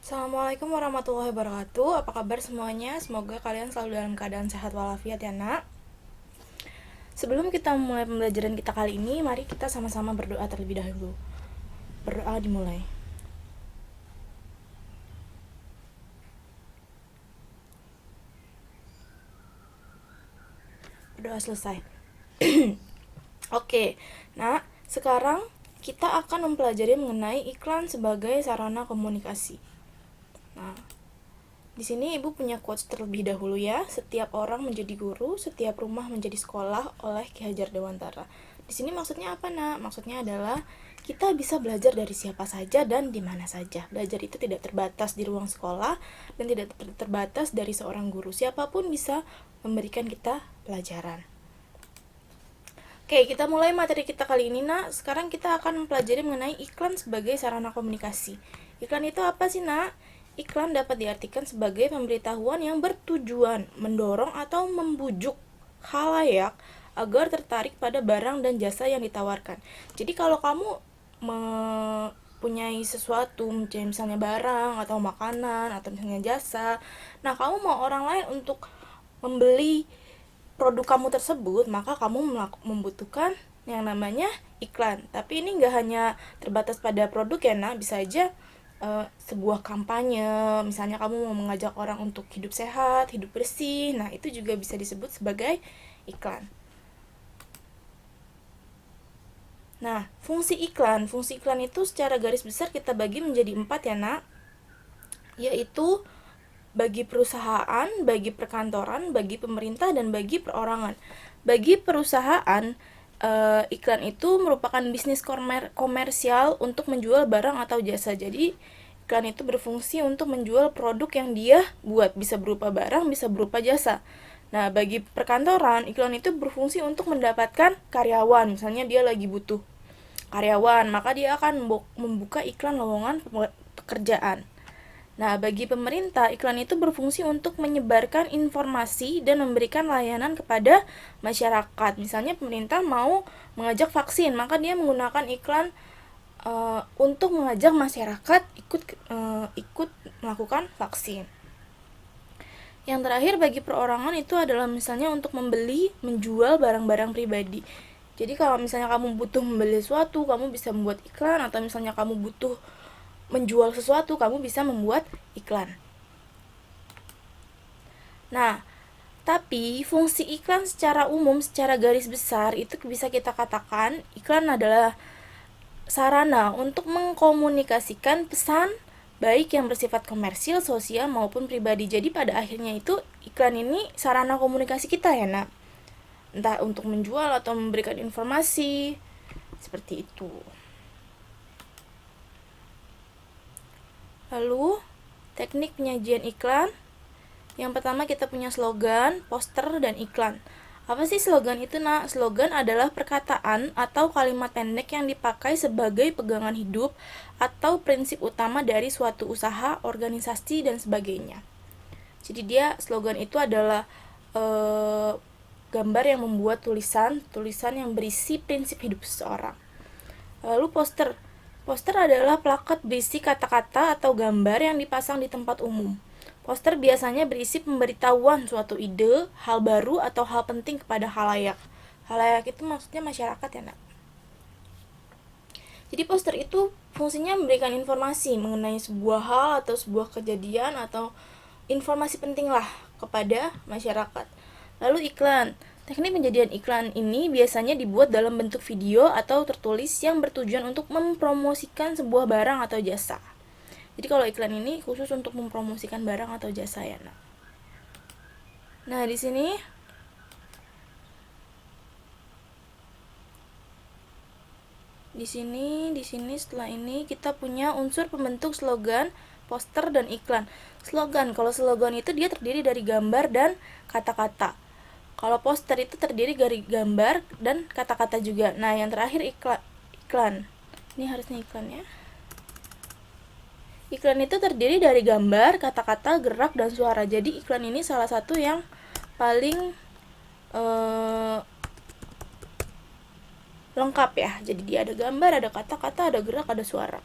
Assalamualaikum warahmatullahi wabarakatuh. Apa kabar semuanya? Semoga kalian selalu dalam keadaan sehat walafiat ya nak. Sebelum kita mulai pembelajaran kita kali ini, mari kita sama-sama berdoa terlebih dahulu. Berdoa dimulai. Berdoa selesai. Oke, nah sekarang kita akan mempelajari mengenai iklan sebagai sarana komunikasi. Nah, di sini Ibu punya quotes terlebih dahulu ya. Setiap orang menjadi guru, setiap rumah menjadi sekolah oleh Ki Hajar Dewantara. Di sini maksudnya apa, Nak? Maksudnya adalah kita bisa belajar dari siapa saja dan di mana saja. Belajar itu tidak terbatas di ruang sekolah dan tidak terbatas dari seorang guru. Siapapun bisa memberikan kita pelajaran. Oke, kita mulai materi kita kali ini, Nak. Sekarang kita akan mempelajari mengenai iklan sebagai sarana komunikasi. Iklan itu apa sih, Nak? Iklan dapat diartikan sebagai pemberitahuan yang bertujuan mendorong atau membujuk khalayak agar tertarik pada barang dan jasa yang ditawarkan. Jadi kalau kamu mempunyai sesuatu, misalnya barang atau makanan atau misalnya jasa, nah kamu mau orang lain untuk membeli produk kamu tersebut, maka kamu membutuhkan yang namanya iklan. Tapi ini nggak hanya terbatas pada produk ya, nah bisa aja sebuah kampanye, misalnya kamu mau mengajak orang untuk hidup sehat, hidup bersih, nah itu juga bisa disebut sebagai iklan. Nah, fungsi iklan itu secara garis besar kita bagi menjadi 4 ya nak, yaitu bagi perusahaan, bagi perkantoran, bagi pemerintah, dan bagi perorangan. Bagi perusahaan, iklan itu merupakan bisnis komersial untuk menjual barang atau jasa. Jadi iklan itu berfungsi untuk menjual produk yang dia buat, bisa berupa barang, bisa berupa jasa. Nah, bagi perkantoran, iklan itu berfungsi untuk mendapatkan karyawan. Misalnya dia lagi butuh karyawan, maka dia akan membuka iklan lowongan pekerjaan. Nah, bagi pemerintah, iklan itu berfungsi untuk menyebarkan informasi dan memberikan layanan kepada masyarakat. Misalnya pemerintah mau mengajak vaksin, maka dia menggunakan iklan untuk mengajak masyarakat ikut melakukan vaksin. Yang terakhir bagi perorangan itu adalah misalnya untuk membeli, menjual barang-barang pribadi. Jadi kalau misalnya kamu butuh membeli sesuatu, kamu bisa membuat iklan, atau misalnya kamu butuh menjual sesuatu, kamu bisa membuat iklan. Nah, tapi fungsi iklan secara umum, secara garis besar, itu bisa kita katakan iklan adalah sarana untuk mengkomunikasikan pesan baik yang bersifat komersil, sosial, maupun pribadi. Jadi pada akhirnya itu iklan ini sarana komunikasi kita ya nak, entah untuk menjual atau memberikan informasi, seperti itu. Lalu teknik penyajian iklan. Yang pertama kita punya slogan, poster, dan iklan. Apa sih slogan itu nak? Slogan adalah perkataan atau kalimat pendek yang dipakai sebagai pegangan hidup atau prinsip utama dari suatu usaha, organisasi, dan sebagainya. Jadi dia slogan itu adalah gambar yang membuat tulisan yang berisi prinsip hidup seseorang. Lalu poster. Poster adalah plakat berisi kata-kata atau gambar yang dipasang di tempat umum. Poster biasanya berisi pemberitahuan suatu ide, hal baru, atau hal penting kepada khalayak. Khalayak itu maksudnya masyarakat ya nak. Jadi poster itu fungsinya memberikan informasi mengenai sebuah hal atau sebuah kejadian atau informasi penting lah kepada masyarakat. Lalu iklan. Teknik penjadian iklan ini biasanya dibuat dalam bentuk video atau tertulis yang bertujuan untuk mempromosikan sebuah barang atau jasa. Jadi kalau iklan ini khusus untuk mempromosikan barang atau jasa ya. Nah, di sini setelah ini kita punya unsur pembentuk slogan, poster, dan iklan. Slogan, kalau slogan itu dia terdiri dari gambar dan kata-kata. Kalau poster itu terdiri dari gambar dan kata-kata juga. Nah, yang terakhir iklan. Ini harusnya iklan ya. Iklan itu terdiri dari gambar, kata-kata, gerak, dan suara. Jadi iklan ini salah satu yang paling lengkap ya. Jadi dia ada gambar, ada kata-kata, ada gerak, ada suara.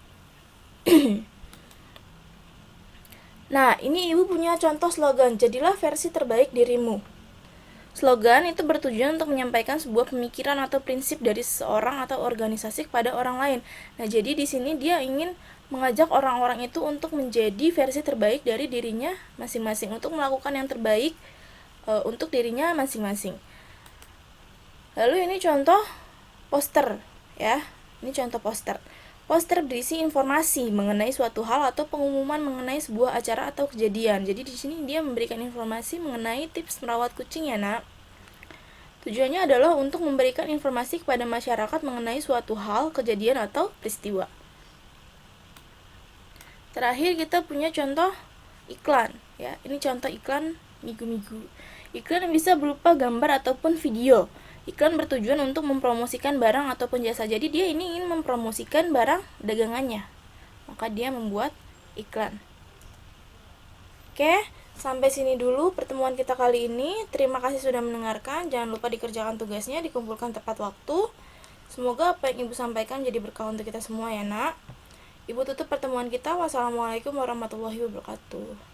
Nah, ini ibu punya contoh slogan, jadilah versi terbaik dirimu. Slogan itu bertujuan untuk menyampaikan sebuah pemikiran atau prinsip dari seseorang atau organisasi kepada orang lain. Nah, jadi di sini dia ingin mengajak orang-orang itu untuk menjadi versi terbaik dari dirinya masing-masing, untuk melakukan yang terbaik untuk dirinya masing-masing. Lalu ini contoh poster ya. Ini contoh poster. Poster berisi informasi mengenai suatu hal atau pengumuman mengenai sebuah acara atau kejadian. Jadi di sini dia memberikan informasi mengenai tips merawat kucing ya, Nak. Tujuannya adalah untuk memberikan informasi kepada masyarakat mengenai suatu hal, kejadian atau peristiwa. Terakhir kita punya contoh iklan ya. Ini contoh iklan Migu-Migu. Iklan bisa berupa gambar ataupun video. Iklan bertujuan untuk mempromosikan barang ataupun jasa. Jadi dia ini ingin mempromosikan barang dagangannya. Maka dia membuat iklan. Oke, sampai sini dulu pertemuan kita kali ini. Terima kasih sudah mendengarkan. Jangan lupa dikerjakan tugasnya, dikumpulkan tepat waktu. Semoga apa yang Ibu sampaikan jadi berkah untuk kita semua ya, Nak. Ibu tutup pertemuan kita. Wassalamualaikum warahmatullahi wabarakatuh.